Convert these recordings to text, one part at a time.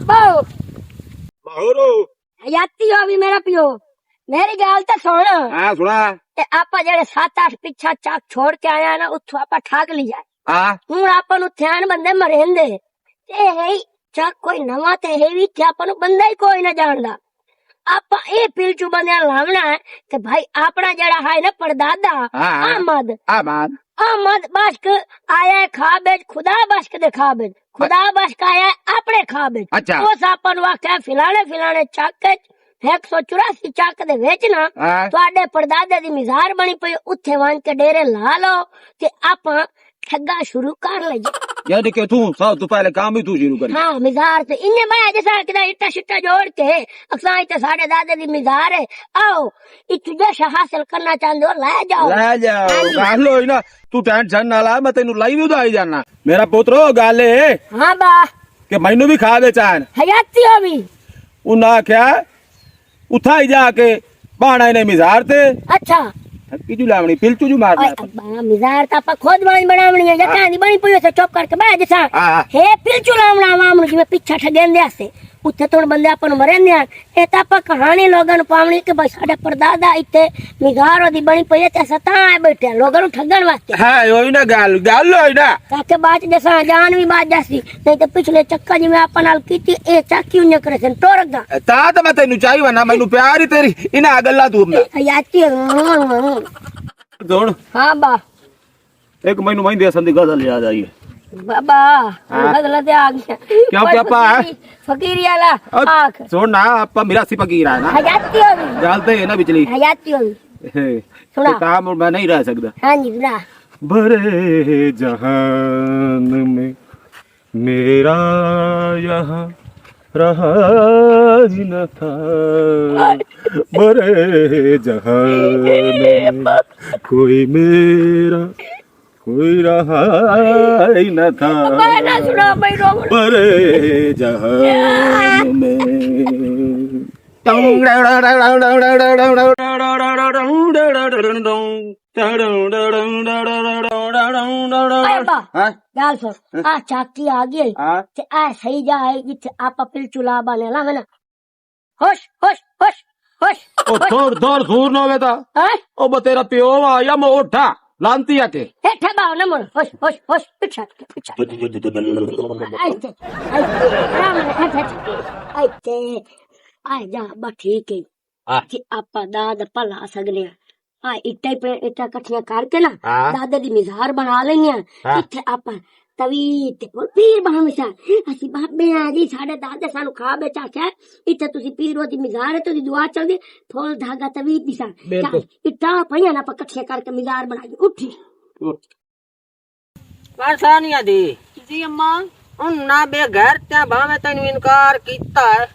अब्बो बाहरो हयाती हो भी मेरा पियो मेरी गल तो सुन। हां सुना आपा जेड़े 7-8 पिछा चक छोड़ के आया ना उथो आपा ठग लिया। हां हूं आपा नु ध्यान बंदे मरेंदे ते है चक कोई नवा ते है भी ते आपा नु बंदा ही कोई ना जानदा। आपा ए पिलचू बंदे लावना है ते भाई अपना जेड़ा है ना परदादा अहमद अहमद अहमद बश्क आया है खाबेज खुदा बश्क दे खाबेज खुदा बश्क आया है अपने खाबेज। अच्छा उस आपन वक्त है फिलाने चक 184 चक दे विच ना तुहाडे परदादे दी मिजार बनी पई उत्थे वन के डेरे ला लो ते आपा ठगा शुरू कर लईए। यानी कि तू पहले काम ही तू शुरू कर। हाँ मिजार से इन्ने मैं जैसा किदा इट्टा शिट्टा जोड़ के अक्सा इते साडे दादे दी मिजार है आओ इतु जैसा हासिल करना चाहते हो ले जाओ कर लो ना तू टेंशन ना ला मैं तेनू लाई भी उदाई जाना मेरा पुत्रो गाले। हाँ बा के मैनू भी खा दे चान हयाती हो भी उन्हें आख्या उठा ही जाके बाणा इन्हें मिजार ते अच्छा किजू लावनी पिलचू जू मारना अब्बा मिजार ता आपा खुद बनावनी है जका दी बनी पई से चुप करके बैठ जसा हे पिलचू लावना मामू जिਵੇਂ पिछा ठगेंदे आसे उत्थे तो बंदे आपन मरेंदे आ ए ता आपा कहानी लोगन नु पावनी के भाई साडा परदादा इत्ते मिगारो दी बनी पई ते सता आए बैठे लोगन नु ठगण वास्ते है ओई ना गल होई ना ताके बाद जैसा जान भी बाज जासी नहीं तो पिछले चक्का जिਵੇਂ आपन नाल कीती ए चाकी उन्ने करे सन टोरगा ता तो मैं तेनू चाहिए वना मैनू प्यार ही तेरी इना गल्ला तू ना हयाती सुन। हां बा एक मैनू मैं दे संदी गजल याद आई बाबा गजल ते आ गया क्या पापा फकीरी वाला आंख सुन ना आपा मिरासी फकीर है ना हयाती हो गलते है ना बिचली हयाती हो सुना काम मैं नहीं रह सकता। हां जी सुना बड़े जहान में मेरा यहाँ रहा ही न था बड़े जहान में कोई मेरा कोई रहा ही न था बड़े जहान में आ चाकी आ गई ते आ सही जाए जिथे आपा पिलचू ला बाने ला ना होश होश होश होश ओ थोड़ दूर ना बेटा ओ बतेरा पियो आ या मोठा लांती आके हे ठबाओ न मोर होश होश होश पिछा आइते आए जा बा ठीक है कि आपा दाद भला सगले आ इट्टा पे इट्टा कठिया करके ना दादा दी मिजार बना लईया इथे आपा तवी ते पीर बनवसा असि बाबे आ जी साडे दादा सानू खा बेचा के इथे तुसी पीरो दी मिजार है तुसी दुआ चलदी फूल धागा तवी दिसा इट्टा पया ना कठिया करके मिजार बनाई उठी परसानिया दी जी अम्मा उन्ना बेघर त्या भावे तैनू इनकार कीता है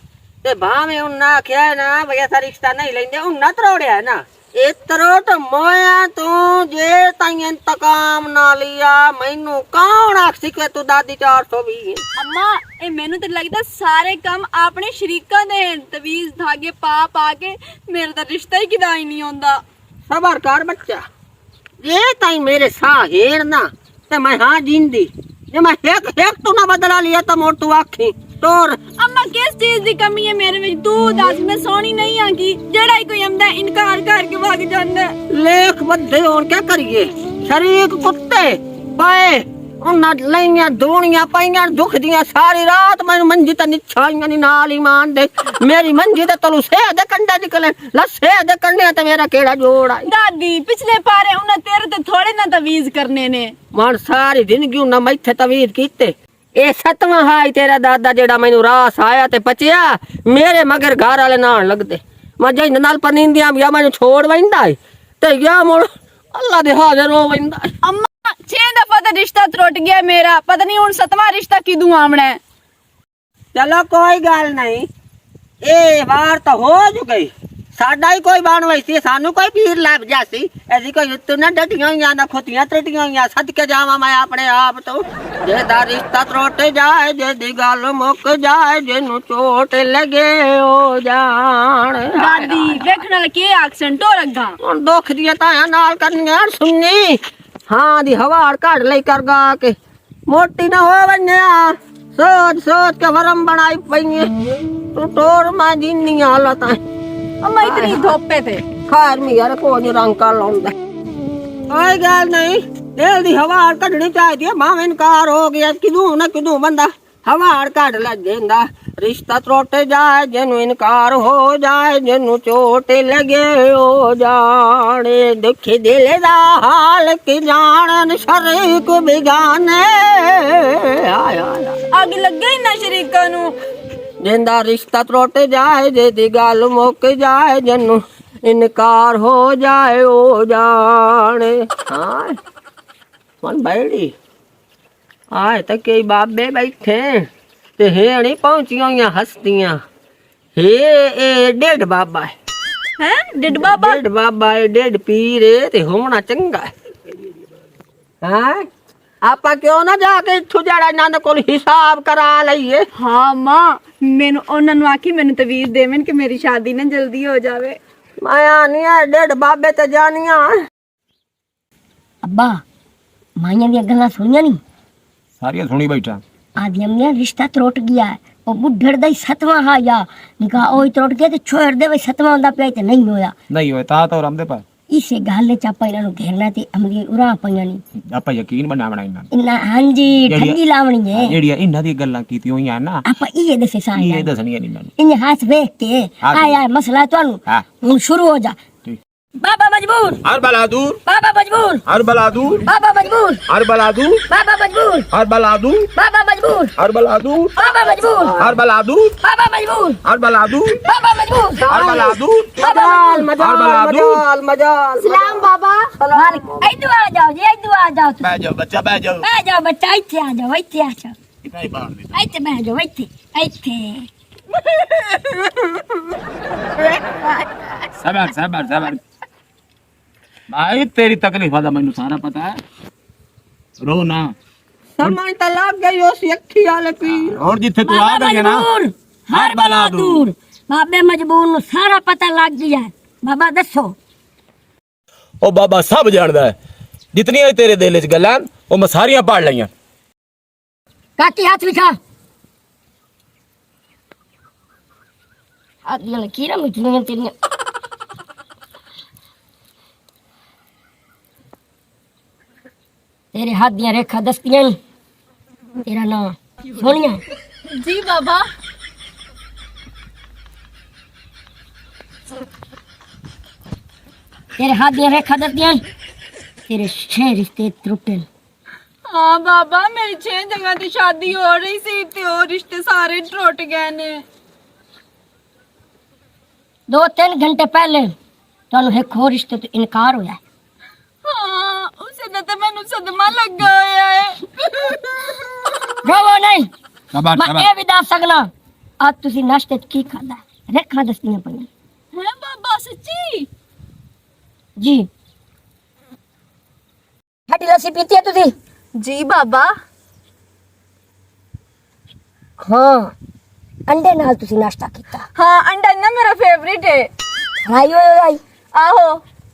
ते भावे उन्ना आख्या ना भई ऐसा रिश्ता नहीं लेंदे उन्ना तरोड़िया है ना इतरो तो मोया तू जे ताई इंतकाम ना लिया मैनू कौन आखसी के तू दादी 420 अम्मा ए मैनू तो लगदा सारे काम अपने शरीका दे तवीज धागे पा के मेरा तो रिश्ता ही किदा ही नहीं होंदा। सबर कर बच्चा जे ताई मेरे साह हेर ना ते मैं हां जिंदी जे मैं एक तू ना बदला लिया तो मोर तू आखी तोर अम्मा किस चीज दी कमी है मेरे विच तू दस मैं सोनी नहीं आगी जेड़ा कोई आंदा इनकार करके भाग जांदा लेख बद्दे होन क्या करिए शरीक कुत्ते पाए उन्ना लईया दोणियां पाईयां दुख दियां सारी रात मैनू मंजी ते निछाईयां नी नाल ईमान दे मेरी मंजी ते तलू से दे कंडे निकले लसे दे कंडे ते मेरा केड़ा जोड़ आई दादी पिछले पारे उन्हें तेरे ते थोड़े ना तवीज करने ने मन सारी जिंदगी उन्ना मैथे तवीज कीते ए 7वां हाई तेरा दादा जेड़ा मैनू रास आया ते पचिया मेरे मगर घर वाले नाल लगदे मैं जिंद नाल पनींदियां या मैनू छोड़ वैंदा ते या मुड़ अल्लाह दे हाजिर हो वैंदा। अम्मा 6 दफा तो रिश्ता त्रुट गया मेरा पता नहीं हुण 7वां रिश्ता किदू आवना है। चलो कोई गल नहीं ए बार तो हो जो गई साडा ही कोई बन वैसी सानू कोई पीर लग जासी ऐसी कोई इतने ना डटियां हुई ना खोतियां त्रटियां हुई सदके जावा मैं अपने आप तो जे दा रिश्ता त्रुट जाए जे दी गल मुक जाए जेनू चोट लगे ओ जान दादी देखण वाले के एक्सेंट हो रखा हुन दुख दिया ताया नाल करनियां सुननी हां दी हवा काढ़ लई कर गा के मोटी ना हो वन्या सोच सोच के वरम बनाई पई तू टोर मां जिन्नी हालत है अम्मा इतनी धोपे थे खैर मी यार कोई रंग का लाउंदा कोई गल नहीं दिल दी हवा कढ़नी चाहिए भाव इनकार हो गया किदू ना किदू बंदा हवा कढ़ लग देंदा रिश्ता त्रोटे जाए जिन्नू इनकार हो जाए जिन्नू चोट लगे हो जाने दुखी दिल दा हाल की जानन शरीक बिगाने आय आय आग लग गई ना शरीका नु जिंदा रिश्ता त्रोट जाए जेदी गल मुक जाए जिन्नू इनकार हो जाए हो जाने हाँ मन बैठी आए तो कई बाबे बैठे ते हेणी पहुंचिया हुई हस्तियां हे ए डेढ़ बाबा है हैं डिड बाबा डेढ़ बाबा है डेढ़ पीर है ते होना चंगा है हाँ आपा क्यों ना जाके इथों जड़ा नंद कोल हिसाब करा लईए हाँ मां मैनू ਉਹਨਾਂ ਨੂੰ ਆਖੀ ਮੈਨੂੰ ਤਵੀਜ਼ ਦੇਵਨ ਕਿ ਮੇਰੀ ਸ਼ਾਦੀ ਨਾ ਜਲਦੀ ਹੋ ਜਾਵੇ माया नहीं है डेढ़ बाबे ते जानिया अब्बा माइया दी गल्लां सुनिया नहीं सारियां सुनी बैठा आदमी ने रिश्ता त्रुट गया है वो बुढ़ड़ दा ही 7वां हा या निकाह ओही त्रुट गया ते छोड़ दे वे 7वां हुंदा पिया ते नहीं होया नहीं होए ता तो रमदे पा इसे गल च आपा इन्हां नु घेरना ते अमली उरा पईयां नहीं ਆਪਾਂ ਯਕੀਨ ਬਣਾਵਣਾ ਇਹਨਾਂ इन्ना हांजी ठगी लावणी है ਜਿਹੜੀਆਂ ਇਹਨਾਂ ਦੀ ਗੱਲਾਂ ਕੀਤੀਆਂ ਹੋਈਆਂ ਨਾ आपा ये दसे सा ਇਹ ਦੱਸਣੀਆਂ ਨਹੀਂ ਮੈਨੂੰ इन हाथ देख के आया मसला तानू हाँ। हुन शुरू हो जा ठीक। बाबा मजबूर हर बलादूर बाबा मजबूर हर बलादूर बाबा मजबूर हर बलादूर बाबा मजबूर हर बलादूर बाबा मजबूर हर बलादूर बाबा मजबूर हर बलादूर बाबा मजबूर हर बलादूर बाबा मजबूर हर बलादूर मजाल मजाल बलादूर। मजाल मजाल सलाम बाबा इधर आ जाओ जी इधर आ जाओ बैठ जाओ बच्चा बैठ जाओ आ जाओ बच्चा इथे आ जाओ इथे आ जाओ इतना ही बाहर दे इथे बैठ जाओ इथे इथे सबर सबर सबर भाई तेरी तकलीफ ਦਾ ਮੈਨੂੰ ਸਾਰਾ ਪਤਾ ਹੈ रो ना समझ तो लग गई उस अखी वाले पीर और जिथे तू आ बाबा गया ना मजबूर हर बलादूर बाबे मजबूर नु सारा पता लग गया है बाबा दसो ओ बाबा सब जानदा है जितनी तेरे दिल च गल्लां ओ मैं सारियां पढ़ लईयां काकी हाथ लिखा हाथ ये लकीरा मिठियां तेरियां तेरे हाथ दियां रेखा दस्तियां तेरा नाम सोनिया जी बाबा तेरे हाथ दियां रेखा दस्तियां तेरे 6 रिश्ते त्रुटे हाँ बाबा मेरी 6 जगह ते शादी हो रही सी ते और रिश्ते सारे टूट गए ने 2-3 घंटे पहले ਤੁਹਾਨੂੰ ਇੱਕ ਹੋਰ ਰਿਸ਼ਤੇ ਤੋਂ ਇਨਕਾਰ ਹੋਇਆ हाँ उसे ना तो मैनू सदमा लगा होया है ਰੋਵੋ ਨਹੀਂ सबर ਮੈਂ ਇਹ ਵੀ ਦੱਸ ਸਕਣਾ ਅੱਜ ਤੁਸੀਂ ਨਾਸ਼ਤੇ 'ਚ ਕੀ ਖਾਦਾ ਰੇਖਾ ਦਸਤੀਆਂ ਪਈਆਂ हैं बाबा सच्ची ਜੀ ਠੰਡੀ ਲੱਸੀ ਪੀਤੀ ਹੈ ਤੁਸੀਂ जी बाबा ਹਾਂ ਅੰਡੇ ਨਾਲ ਤੁਸੀਂ ਨਾਸ਼ਤਾ ਕੀਤਾ हाँ अंडा ना मेरा फेवरेट है ਰਾਈ ਹੋਈ ਰਾਈ आहो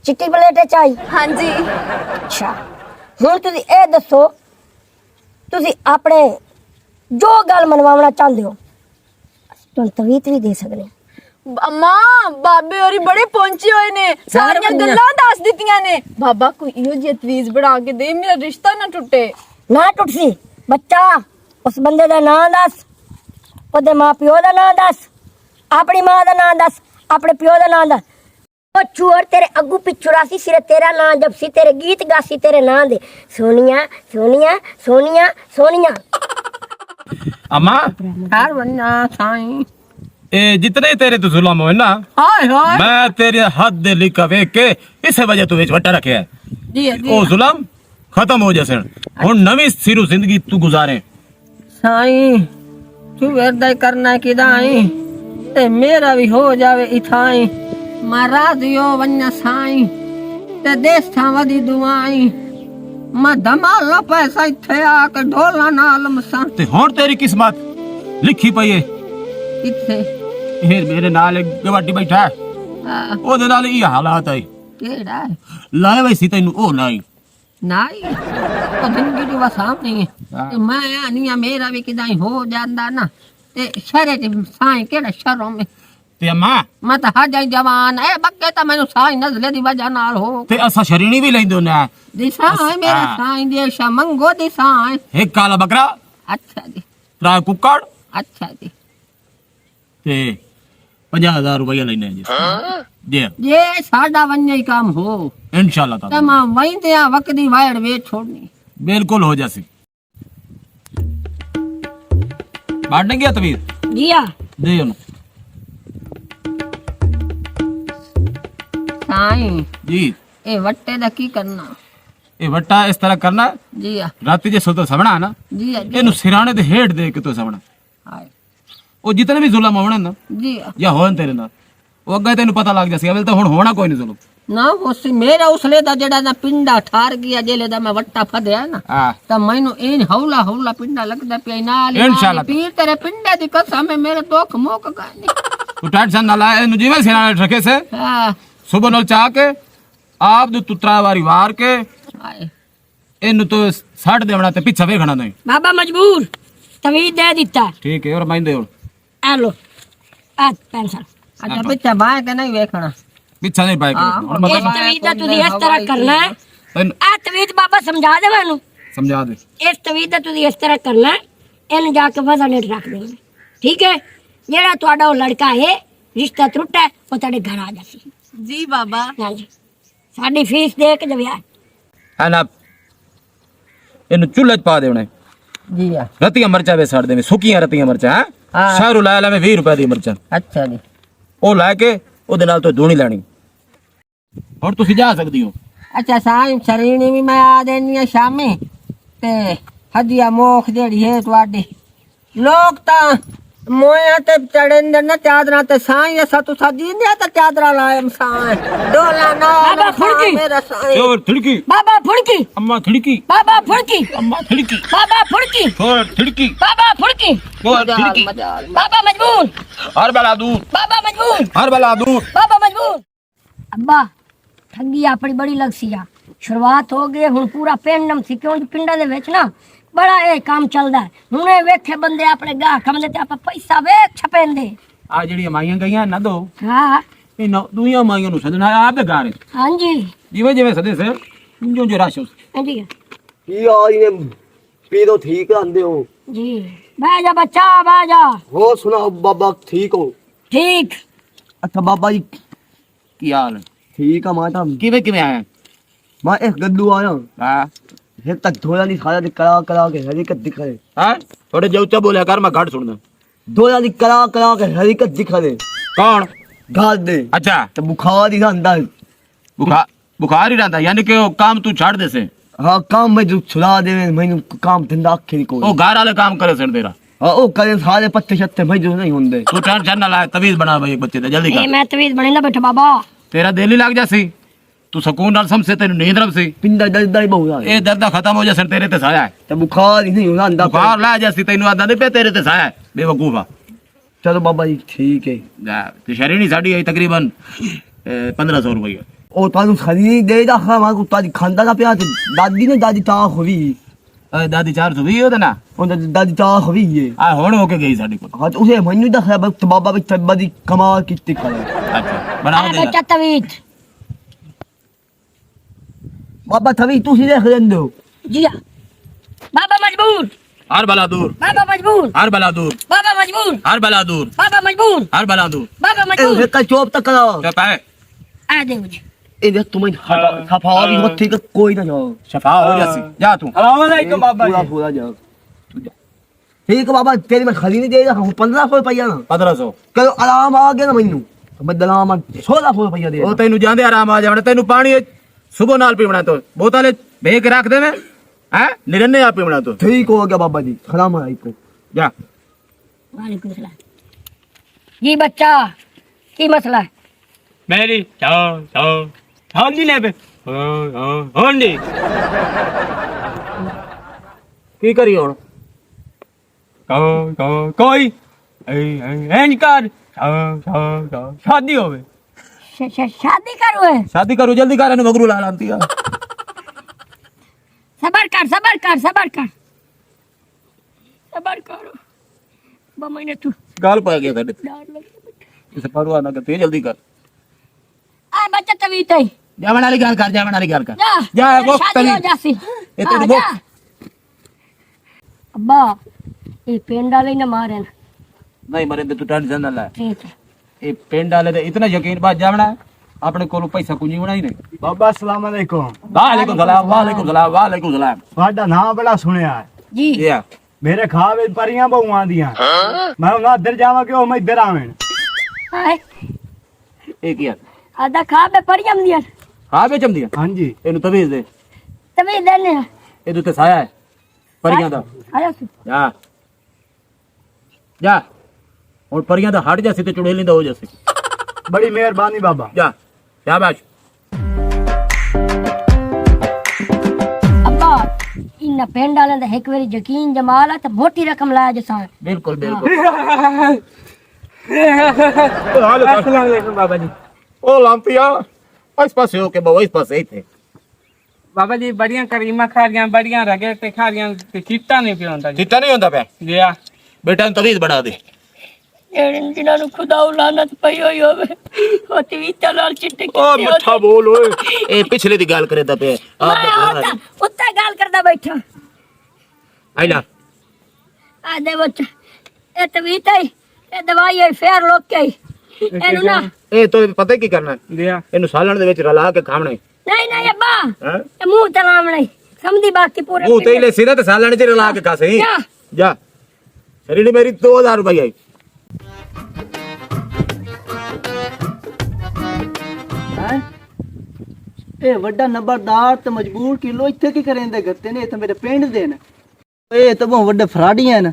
ਚਿੱਟੀ ਪਲੇਟ ਚ ਆਈ हाँ जी ਅੱਛਾ ਹੁਣ ਤੁਸੀਂ ਇਹ ਦੱਸੋ ਤੁਸੀਂ ਆਪਣੇ ਜੋ ਗੱਲ ਮਨਵਾਉਣਾ ਚਾਹੁੰਦੇ ਹੋ ਤੁਹਾਨੂੰ ਤਵੀਤ ਵੀ ਦੇ ਸਕਦੇ ਹਾਂ अम्मा बाबे होरी बड़े पहुंचे हुए ने सारियां गल्लां दस दित्तियां ने बाबा कोई इहो जी तवीज बना के दे मेरा रिश्ता ना टुटे ਨਾ ਟੁੱਟਸੀ ਬੱਚਾ ਉਸ ਬੰਦੇ ਦਾ ਨਾਂ ਦੱਸ ਉਹਦੇ ਮਾਂ ਪਿਓ ਦਾ ਨਾਂ ਦੱਸ ਆਪਣੀ ਮਾਂ ਦਾ ਨਾਂ ਦੱਸ ਆਪਣੇ ਪਿਓ ਦਾ ਨਾਂ ਦੱਸ ਉਹ ਚੂਰ ਤੇਰੇ ਅੱਗੂ ਪਿੱਛੂ ਰਾਸੀ ਸਿਰੇ ਤੇਰਾ ਨਾਂ ਜਪਸੀ ਤੇਰੇ ਗੀਤ ਗਾਸੀ ਤੇਰੇ ਨਾਂ ਦੇ ਸੋਨੀਆ ਸੋਨੀਆ ਸੋਨੀਆ ਸੋਨੀਆ अम्मा हर बन्ना साईं ए जितने तेरे तो जुल्म होए ना हाय हाय मैं तेरे हद दे लिखा वेख के इसे वजह तू विच वट्टा रखे है जी ओ जुल्म खत्म हो जैसे हुन नवी सिरू जिंदगी तू गुजारे साईं तू वेरदा करना किदाई ते मेरा भी हो जावे इथाई महाराज यो वन्ना साईं ते देश था वदी दुआई मैं धमाल पैसा इथे आके ढोला नाल मसा ते हुन तेरी किस्मत लिखी पई है इथे ਇਹ ਮੇਰੇ ਨਾਲ ਇੱਕ ਗਵਾਡੀ ਬੈਠਾ ਹੈ ਉਹਦੇ ਨਾਲ ਇਹ ਹਾਲਾਤ ਹੈ केड़ा ਲਾਇਆ ਵਈ ਸੀ ਤੈਨੂੰ ਉਹ ਨਹੀਂ नहीं तो जिंदगी दी वसाम नहीं है ते मैं आनी आ मेरा भी किदाई हो जांदा ना ते शरे ते साईं केड़ा शरों में ते अम्मा मैं तो हर जाई जवान है बक्के तो मैनू साईं नजले दी वजह नाल हो ते असा शरीणी भी लेंदो ना दिसा है मेरा साईं देशा मंगो दिसा है एक काला बकरा अच्छा जी त्रा कुक्कड़ अच्छा जी ते 50,000 रुपया लेने जी जी ये साडा वन्ने ही काम हो इंशाल्लाह ताला तमाम वहीं ते आ वक्त दी वाड़ वे छोड़नी बिल्कुल हो जासी बांटने गया तवीर जी हाँ दे उन्हें साईं जी ए वट्टे दा की करना ये वट्टा इस तरह करना जी आ राती जे सुतो समना ना जी आ जी ਇਹਨੂੰ ਸਿਰਾਣੇ ਦੇ ਹੇਠ ਦੇ ਕੇ ਤੋ ਸਮਣਾ आए ਉਹ ਜਿਤਨੇ ਵੀ ਜ਼ੁਲਮ ਹੋਣ ਨਾ जी आ ਜਾਂ ਹੋਣ ਤੇਰੇ ਨਾਲ ਉਹ ਅੱਗੇ ਤੈਨੂੰ ਪਤਾ ਲੱਗ ਜਾਸੀ ਅਵਲ ਤਾਂ ਹੁਣ ਹੋਣਾ ਕੋਈ ਨਹੀਂ ਜ਼ੁਲਮ ना उस मेरा उसले दा जेड़ा ना पिंडा ठार गया जेले दा मैं वट्टा फदया ना ਹਾਂ तो मैनू इन हौला हौला पिंडा लगदा पिया नाल इंशाल्लाह। पीर तेरे पिंडे दी कसम है मेरे दुख मुक गए ਤੂੰ ਟੈਨਸ਼ਨ ਨਾ ਲੈ ਇਹਨੂੰ ਜਿਵੇਂ ਸਿਰਾਣੇ ਰੱਖੇ ਸੇ हां ਸੁਬਹ ਨਾਲ ਚਾਹ ਕੇ ਆਪ ਦੇ ਤੁਤਰਾ ਵਾਰੀ ਵਾਰ ਕੇ आए ਇਹਨੂੰ ਤੋਂ ਛੱਡ ਦੇਵਣਾ ਤੇ ਪਿੱਛੇ ਵੇਖਣਾ ਨਹੀਂ बाबा मजबूर तवीज दे दिता ਠੀਕ ਹੈ ਔਰ ਮੈਂ ਦੇ ਹੁਣ आ लो आ पेंसिल अच्छा पिछे बाय के नहीं देखना ਪਿੱਛੇ ਨਹੀਂ ਪਾਏ हाँ, ਹੁਣ इस तवीज दा तुझे इस तरह करना है ਤੈਨੂੰ आ तवीज बाबा समझा दे मैनू ਸਮਝਾ ਦੇ इस तवीज दा तुझे इस तरह करना है इन जाके वजन हेठ रख देना ठीक है जेड़ा ਤੁਹਾਡਾ ਉਹ ਲੜਕਾ ਹੈ ਰਿਸ਼ਤਾ ਟੁੱਟਾ ਹੈ ਉਹ ਤੁਹਾਡੇ ਘਰ ਆ ਜਾਸੀ जी बाबा ਹਾਂਜੀ ਸਾਡੀ ਫੀਸ ਦੇ ਕੇ ਜਵਿਆ ਹੈ ਨਾ ਇਹਨੂੰ ਚੁੱਲ੍ਹੇ 'ਚ ਪਾ ਦੇਵਣਾ जी आ ਰਤੀਆਂ ਮਰਚਾਂ ਵੇ ਛੱਡ ਦੇਵੇਂ ਸੁੱਕੀਆਂ ਰਤੀਆਂ ਮਰਚਾਂ ਹੈ ਹਾਂ। ਸ਼ਹਿਰੋਂ ਲੈ ਲੈਵੇਂ 20 ਰੁਪਏ ਦੀ ਮਰਚਾਂ अच्छा जी ਉਹ ਲੈ ਕੇ ਉਹਦੇ ਨਾਲ ਤੋਂ ਧੂਣੀ ਲੈਣੀ ਹੁਣ ਤੁਸੀਂ ਜਾ ਸਕਦੀ ਹੋ अच्छा साईं शरीणी भी मैं आ देनी है शामी ते हदिया मोख जेड़ी है तुआडी लोग ता मोया ते चढ़न ना चादरा ते साईं असा तू सजी दे ते चादरा लायम साईं डोला ना बाबा फुड़की। मेरा साईं छोर खिड़की बाबा फुड़की अम्मा खिड़की बाबा फुड़की अम्मा खिड़की बाबा फुड़की छोर खिड़की बाबा फुड़की छोर खिड़की बाबा मजबूर हर बला दूर बाबा मजबूर हर बला दूर बाबा मजबूर अब्बा ठगी अपनी बड़ी लगसी आ शुरुआत हो गई हुन पूरा पिंडम सी क्यों पिंडा दे विच ना बड़ा ये काम चलदा है हुणे वेखे बंदे अपने गाह खमदे ते आप पैसा वेख छपेंदे आ जेड़ी माईयां गईयां ना दो हां इन दुनिया माईयां नु सदना आप दे घर हां जी जिवें जिवें सदे से जो जो राशो हां जी ਕੀ ਆਈ ਨੇ ਪੀਰੋ ਠੀਕ ਆਂਦੇ ਹੋ जी बैठ जा बच्चा बैठ जा ਹੋਰ ਸੁਣਾਓ ਬਾਬਾ ਠੀਕ ਹੋ ठीक ਅੱਛਾ ਬਾਬਾ ਜੀ की हाल ਠੀਕ ਆ ਮੈਂ ਤਾਂ किवें किवें आया ਮੈਂ ਇੱਕ ਗੱਦੂ ਆਇਆ हां ਫਿਰ ਤੱਕ ਧੋਇਆ ਨਹੀਂ ਸਾਰਾ ਦੀ ਕਰਾ ਕੇ ਹਰੀਕਤ ਦਿਖਾਏ हां थोड़े जो ऊंचा बोलिया कर मैं घाट सुनदा ਧੋਇਆ ਦੀ ਕਰਾ ਕੇ ਹਰੀਕਤ ਦਿਖਾਏ कौन ਘਾਲ ਦੇ अच्छा ਤੇ ਬੁਖਾਰ ਹੀ ਰਹਿੰਦਾ ਹੈ। बुखार ही रहता यानी कि वो काम तू छाड़ दे से ਹਾਂ ਕੰਮ ਮੈਨੂੰ ਛੁਡਾ ਦੇਵੇ ਮੈਨੂੰ ਕੰਮ ਧੰਦਾ ਆਖੇ ਨਹੀਂ वो ਕੋਈ घर वाले काम करे सन तेरा ਹਾਂ ਉਹ ਕਰੇ ਸਾਰੇ ਪੱਤੇ ਛੱਤੇ ਮੈਨੂੰ ਨਹੀਂ ਹੁੰਦੇ तू टेंशन ना लाए तवीज बना भाई एक बच्चे दे जल्दी ए कर मैं तवीज बनेला बैठा बाबा तेरा दिल ही लग जासी तू सुकून नाल समझे तेन नींद रब सी ਪਿੰਡਾ ਦਰਦਾ ਹੀ ਬਹੁਤ ਆ ए दर्द खत्म हो जासन तेरे ते साया है ਤੇ ਬੁਖਾਰ ਹੀ ਨਹੀਂ ਹੁੰਦਾ बुखार ला जासी तेन आदा नहीं पे तेरे ते साया है बेवकूफा ਚਲੋ ਬਾਬਾ ਜੀ ਠੀਕ ਹੈ ते शरीर साड़ी आई तकरीबन 1500 रुपया ਉਹ ਤੁਹਾਨੂੰ ਖਰੀਦ ਦੇ ਦਾ ਖਾਵਾਂ ਕੁੱਤਾ ਦੀ ਖਾਂਦਾ ਦਾ ਪਿਆ ਤੇ ਦਾਦੀ ਨੇ ਦਾਦੀ ਤਾਂ ਹੋਈ दादी 400 भी होता ना ਉਹਨਾਂ ਦੀ ਦਾਦੀ ਤਾਂ ਹੋਈ ਹੈ आ हुण होके गई साडी को ਹਾਂ ਤੇ ਉਸੇ ਮੈਨੂੰ ਦੱਸਿਆ ਬਸ ਬਾਬਾ ਵਿੱਚ ਬੜੀ ਕਮਾਲ ਕੀਤੀ ਕਰੇ अच्छा बनाओ ए दे बच्चा तवीज ਬਾਬਾ ਥਵੀ ਤੁਸੀਂ ਦੇਖ ਲੈਂਦੇ ਹੋ जी हां बाबा मजबूर हर बला दूर बाबा मजबूर हर बला दूर बाबा मजबूर हर बला दूर बाबा मजबूर हर बला दूर बाबा ਇਹ मजबूर ਇੱਕ ਚੋਪ ਤੱਕ ਕਰਾ क्या पाए आ दे मुझे ਇਹ ਦੇਖ ਤੁਮੇ ਸਫਾ ਵੀ ਹੋਤੀ ਕਿ ਕੋਈ ਨਾ ਜਾਓ शफा हो जासी जा तू ਪੂਰਾ ਪੂਰਾ ਜਾਓ ਠੀਕ ਹੈ ਬਾਬਾ ਤੇਰੀ ਮੈਂ ਖਰੀਦ ਦੇ ਰਹਾ ਹੂੰ 1500 ਰੁਪਇਆ ਨਾ 1500 ਕਦੋਂ ਆਰਾਮ ਆ ਗਿਆ ਨਾ ਮੈਨੂੰ ਮੈਂ ਦਲਾਮ 1600 ਰੁਪਇਆ ਦੇ ਉਹ ਤੈਨੂੰ ਜਾਂਦੇ ਆਰਾਮ ਆ ਜਾਵਣਾ ਤੈਨੂੰ ਪਾਣੀ ਸੁਬਹ ਨਾਲ ਪੀਵਣਾ ਤੋ ਬੋਤਲ ਭੇ ਕੇ ਰੱਖ ਦੇਵੇਂ ਹੈ ਨਿਰੰਨੇ ਆ ਪੀਵਣਾ ਤੋ ਠੀਕ ਹੋ ਗਿਆ ਬਾਬਾ ਜੀ ਸਲਾਮ ਅਲੈਕੁਮ ਜਾ वालेकुम सलाम जी बच्चा की मसला है मेरी होंदी ने बे होंदी ਕੀ ਕਰੀ ਹੁਣ कोई एंज कर शादी होवे शादी करो है शादी करू जल्दी कर ਇਹਨੂੰ ਮਗਰੂ ਲਾ ਲਾਂਤੀ ਆ सबर करो मैंने तू गाल पा गया तेरे डर लगे इसे परवाह ना कर, जल्दी कर। आ बच्चा तभी तई जावन वाली गाल कर, जावन वाली गाल कर। जा जा वो शादी हो जासी इतनी वो अब्बा ये पेन डाले न मारे नहीं मरे तू टेंशन ना ले। ठीक है ये पेन डाले ते इतना यकीन बात जावना अपने कोल पैसा कुछ नहीं होना ही नहीं। बाबा अस्सलाम वालेकुम। वालेकुम सलाम वालेकुम सलाम वालेकुम सलाम। ਤੁਹਾਡਾ ਨਾਮ ਬੜਾ ਸੁਣਿਆ ਹੈ। जी ये ਮੇਰੇ ਖਾਬ ਵਿੱਚ ਪਰੀਆਂ ਬਹੁਆਂ ਦੀਆਂ ਮੈਂ ਉਹਨਾਂ ਇੱਧਰ ਜਾਵਾਂ ਕਿ ਉਹ ਮੈਂ ਇੱਧਰ ਆਵੇਂ। हाय एक यार आधा खा बे परियम दिया हां बेचम दिया ਹਾਂਜੀ एनु तवीज दे तभी देने एदु ते साया है परियां दा आया तू जा जा और परियां दा हट जासी ते चुड़ैली दा हो जासी। ਬੜੀ ਮਿਹਰਬਾਨੀ ਬਾਬਾ। जा शाबाश। अब्बा इन पेन डाले दा एक बारी यकीन जमाला तो मोटी रकम लाया जसा बिल्कुल बिल्कुल। अस्सलाम वालेकुम बाबा जी। ओ लांपिया इस पासे हो के बाबा इस पासे ही थे। बाबा जी बढ़िया करीमा खा रही बढ़िया रगे ते खा रही चिट्टा नहीं पियोंदा जी। चिट्टा नहीं होंदा पे जी बेटा ने तवीज बढ़ा दे। एड़न जिना नु खुदा लानत पई होई होवे होती भी चलाल चिट्टे ओ मिठा बोल ओए ए पिछले दी गाल करे दा पे आप उत्ता गाल करदा बैठा आइला आ दे बच्चा ए तभी तई ए दवाई है फेर लोग के एनु ना ए तो पता की करना जी एनु सालन दे विच रला के खावणे। नहीं अब्बा हैं ए मुंह तलाम नहीं समझी बाकी पूरे मुंह ते ले सीधा ते सालन च रला के खा सही। जा। जा शरीर मेरी 2000 रुपए आई। ਇਹ ਵੱਡਾ ਨੰਬਰਦਾਰ ਤੇ ਮਜਬੂਰ ਕਿਲੋ ਇੱਥੇ ਕੀ ਕਰੇਂਦੇ ਗੱਤੇ ਨੇ ਇਹ ਤਾਂ ਮੇਰੇ ਪਿੰਡ ਦੇ ਨੇ ਇਹ ਤਾਂ ਬਹੁਤ ਵੱਡੇ ਫਰਾਡੀਆਂ ਨੇ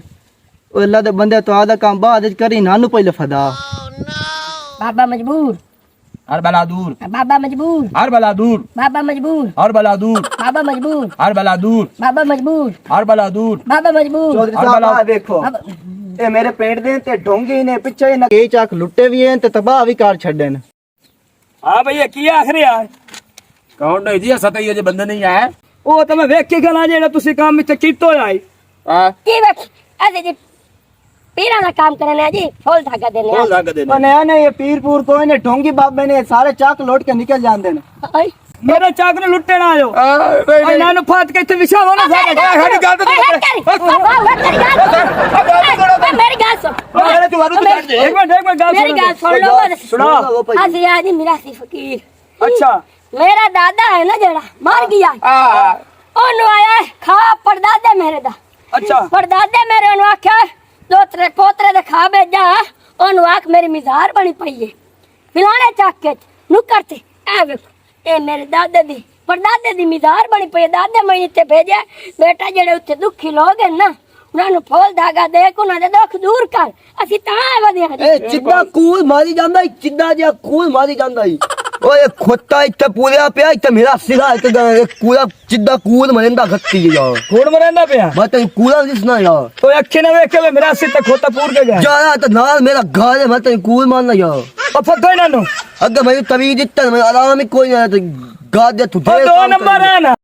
ਉਹ ਅੱਲਾ ਦੇ ਬੰਦੇ ਤੋਂ ਆਦਾ ਕੰਮ ਬਾਅਦ ਵਿੱਚ ਕਰੀ ਨਾਨੂੰ ਪਹਿਲੇ ਫਦਾ बाबा मजबूर हर बला दूर बाबा मजबूर हर बला दूर बाबा मजबूर हर बला दूर बाबा मजबूर हर बला दूर बाबा मजबूर हर बला दूर बाबा मजबूर ਚੌਧਰੀ ਸਾਹਿਬ ਆ ਵੇਖੋ ਇਹ ਮੇਰੇ ਪਿੰਡ ਦੇ ਤੇ ਢੋਂਗੇ ਨੇ ਪਿੱਛੇ ਇਹਨਾਂ ਕੇ ਚੱਕ ਲੁੱਟੇ ਵੀ ਐ ਤੇ ਤਬਾਹ ਵੀ ਕਰ ਛੱਡੇ ਨੇ हाँ भैया की आखिर यार कौन नहीं जी सतई जे बंदे नहीं आए ਉਹ ਤਾਂ ਮੈਂ ਵੇਖ ਕੇ ਗਲਾ ਜਿਹੜਾ ਤੁਸੀਂ ਕੰਮ ਇੱਥੇ ਕੀਤਾ ਹੋਇਆ ਹੈ। हां की बस ऐसे जी पीरा ना काम करने जी फूल धागा देने बोल लगा दे ਉਹ ਨਿਆ ਨੇ ਇਹ ਪੀਰਪੁਰ ਕੋਈ ਨੇ ਢੋਂਗੀ ਬਾਬੇ ਨੇ ਸਾਰੇ ਚੱਕ ਲੁੱਟ ਕੇ ਨਿਕਲ ਜਾਂਦੇ ਨੇ आई ਮੇਰੇ ਚੱਕ ਨੂੰ ਲੁੱਟਣ ਆਇਓ ਇਹਨਾਂ ਨੂੰ ਫਾਟ ਕੇ ਇੱਥੇ ਵਿਛਾਵੋ ਨਾ ਸਾਰੇ साडी गल तो मेरी गाल सुन मेरे तुम्हारे तो बैठ दे एक मिनट गाल मेरी गाल सुन लो सुना आज याद मिरासी फकीर अच्छा मेरा दादा है ना जरा मर गया ओनु आया खा परदादे मेरे दा अच्छा परदादे मेरे ओनु आख्या दो त्रे पोतरे दे खा भेजा ओनु आख मेरी मिजार बनी पई है फिलाने चक के नुकर ते ए वेख ए मेरे दादे दी परदादे दी मिजार बनी पई दादे मैं इत्थे भेजा बेटा जेड़े उत्ते दुखी लोग हैं ना उन्हां नु फूल धागा दे के उन्हां दे दुख दूर कर ਅਸੀਂ ਤਾਂ ਵਧੀਆ ਇਹ ਚਿੱਦਾ ਕੂਲ ਮਾਰੀ ਜਾਂਦਾ ਈ ਚਿੱਦਾ ਜਿਹਾ ਕੂਲ ਮਾਰੀ ਜਾਂਦਾ ਈ ਓਏ ਖੋਤਾ ਇੱਥੇ ਪੂਰਿਆ ਪਿਆ ਇੱਥੇ ਮੇਰਾ ਸਿਰਾ ਇੱਥੇ ਕੂਲਾ ਚਿੱਦਾ ਕੂਲ ਮਰਿੰਦਾ ਖੱਤੀ ਯਾਰ ਕੋਣ ਮਰਨਾ ਪਿਆ ਮੈਂ ਤੈਨੂੰ ਕੂਲਾ ਦਿਸਣਾ ਯਾਰ ਓਏ ਅੱਖੇ ਨਾ ਵੇਖ ਕੇ ਮੇਰਾ ਸਿੱਧਾ ਖੋਤਾ ਪੂਰ ਕੇ ਗਿਆ ਜਾਇਆ ਤਾਂ ਨਾਲ ਮੇਰਾ ਘਰ ਹੈ ਮੈਂ ਤੈਨੂੰ ਕੂਲ ਮਾਰਨਾ ਯਾਰ ਉਹ ਫੱਦੋ ਇਹਨਾਂ ਨੂੰ ਅੱਗੇ ਮੈਨੂੰ ਤਵੀ ਦਿੱਤਾ ਮੈਂ ਆਰਾਮ ਹੀ ਕੋਈ ਨਾ ਤੇ ਗਾਦ ਦੇ ਤੂੰ ਉਹ 2 ਨੰਬਰ ਹੈ ਨਾ